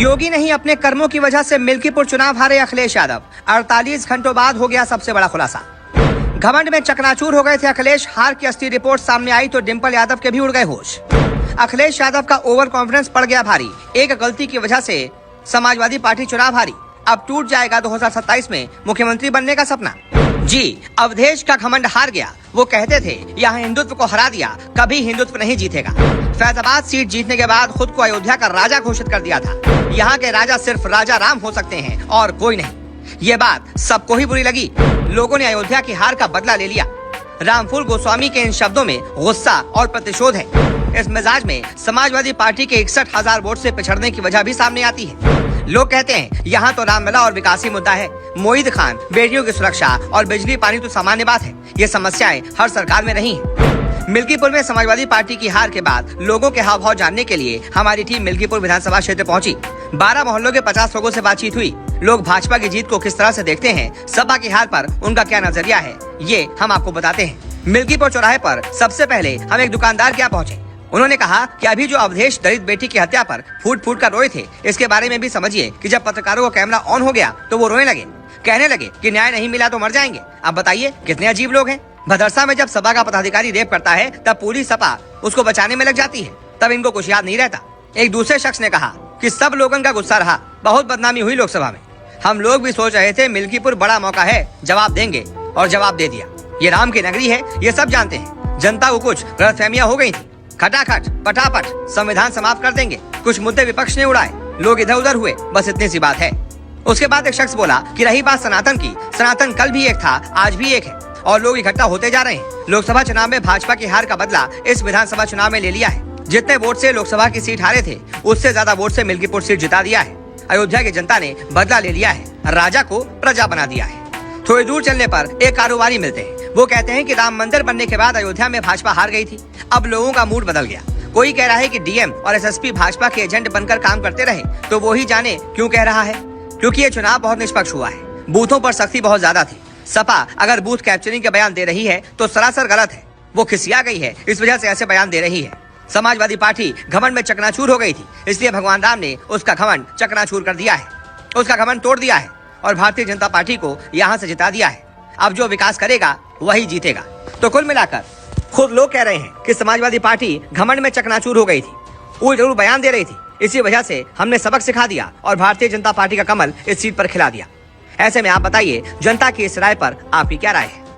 योगी नहीं, अपने कर्मों की वजह से मिल्कीपुर चुनाव हारे अखिलेश यादव। 48 घंटों बाद हो गया सबसे बड़ा खुलासा। घमंड में चकनाचूर हो गए थे अखिलेश। हार की असली रिपोर्ट सामने आई तो डिंपल यादव के भी उड़ गए होश। अखिलेश यादव का ओवर कॉन्फिडेंस पड़ गया भारी। एक गलती की वजह से समाजवादी पार्टी चुनाव हारी। अब टूट जाएगा 2027 में मुख्यमंत्री बनने का सपना। जी, अवधेश का घमंड हार गया। वो कहते थे यहाँ हिंदुत्व को हरा दिया, कभी हिंदुत्व नहीं जीतेगा। फैजाबाद सीट जीतने के बाद खुद को अयोध्या का राजा घोषित कर दिया था। यहाँ के राजा सिर्फ राजा राम हो सकते हैं और कोई नहीं। ये बात सबको ही बुरी लगी। लोगों ने अयोध्या की हार का बदला ले लिया। रामफूल गोस्वामी के इन शब्दों में गुस्सा और प्रतिशोध है। इस मिजाज में समाजवादी पार्टी के 61,000 वोट से पिछड़ने की वजह भी सामने आती है। लोग कहते हैं यहाँ तो रामलला और विकासी मुद्दा है। मोहित खान, बेटियों की सुरक्षा और बिजली पानी तो सामान्य बात है। ये समस्याएं हर सरकार में रही हैं। मिल्कीपुर में समाजवादी पार्टी की हार के बाद लोगों के हाव भाव जानने के लिए हमारी टीम मिल्कीपुर विधानसभा क्षेत्र पहुंची। 12 मोहल्लों के 50 लोगों से बातचीत हुई। लोग भाजपा की जीत को किस तरह से देखते हैं, सपा की हार पर उनका क्या नजरिया है, ये हम आपको बताते हैं। मिल्कीपुर चौराहे पर सबसे पहले हम एक दुकानदार के यहाँ पहुँचे। उन्होंने कहा कि अभी जो अवधेश दलित बेटी की हत्या पर फूट फूट कर रोए थे, इसके बारे में भी समझिए कि जब पत्रकारों का कैमरा ऑन हो गया तो वो रोने लगे। कहने लगे कि न्याय नहीं मिला तो मर जाएंगे। अब बताइए कितने अजीब लोग हैं। भदरसा में जब सपा का पदाधिकारी रेप करता है तब पूरी सपा उसको बचाने में लग जाती है, तब इनको कुछ याद नहीं रहता। एक दूसरे शख्स ने कहा कि सब लोगों का गुस्सा रहा, बहुत बदनामी हुई लोकसभा में। हम लोग भी सोच रहे थे मिल्कीपुर बड़ा मौका है, जवाब देंगे, और जवाब दे दिया। ये राम की नगरी है, ये सब जानते हैं। जनता को कुछ गलतफहमियां हो गई थी। खटाखट पटापट संविधान समाप्त कर देंगे। कुछ मुद्दे विपक्ष ने उड़ाए, लोग इधर उधर हुए, बस इतनी सी बात है। उसके बाद एक शख्स बोला कि रही बात सनातन की, सनातन कल भी एक था, आज भी एक है, और लोग इकट्ठा होते जा रहे हैं। लोकसभा चुनाव में भाजपा की हार का बदला इस विधानसभा चुनाव में ले लिया है। जितने वोट से लोकसभा की सीट हारे थे, उससे ज्यादा वोट से मिल्कीपुर सीट जिता दिया है। अयोध्या की जनता ने बदला ले लिया है, राजा को प्रजा बना दिया है। थोड़ी दूर चलने पर एक कारोबारी मिलते हैं। वो कहते हैं कि राम मंदिर बनने के बाद अयोध्या में भाजपा हार गई थी। अब लोगों का मूड बदल गया। कोई कह रहा है कि डीएम और एसएसपी भाजपा के एजेंट बनकर काम करते रहे, तो वो ही जाने क्यों कह रहा है। क्योंकि ये चुनाव बहुत निष्पक्ष हुआ है। बूथों पर सख्ती बहुत ज्यादा थी। सपा अगर बूथ कैप्चरिंग के बयान दे रही है तो सरासर गलत है। वो खिसिया गई है, इस वजह से ऐसे बयान दे रही है। समाजवादी पार्टी घमंड में चकनाचूर हो गई थी, इसलिए भगवान राम ने उसका घमंड चकनाचूर कर दिया है, उसका घमंड तोड़ दिया है और भारतीय जनता पार्टी को यहाँ से जिता दिया है। अब जो विकास करेगा वही जीतेगा। तो कुल मिलाकर खुद लोग कह रहे हैं कि समाजवादी पार्टी घमंड में चकनाचूर हो गई थी, वो जरूर बयान दे रही थी। इसी वजह से हमने सबक सिखा दिया और भारतीय जनता पार्टी का कमल इस सीट पर खिला दिया। ऐसे में आप बताइए, जनता की इस राय पर आपकी क्या राय है।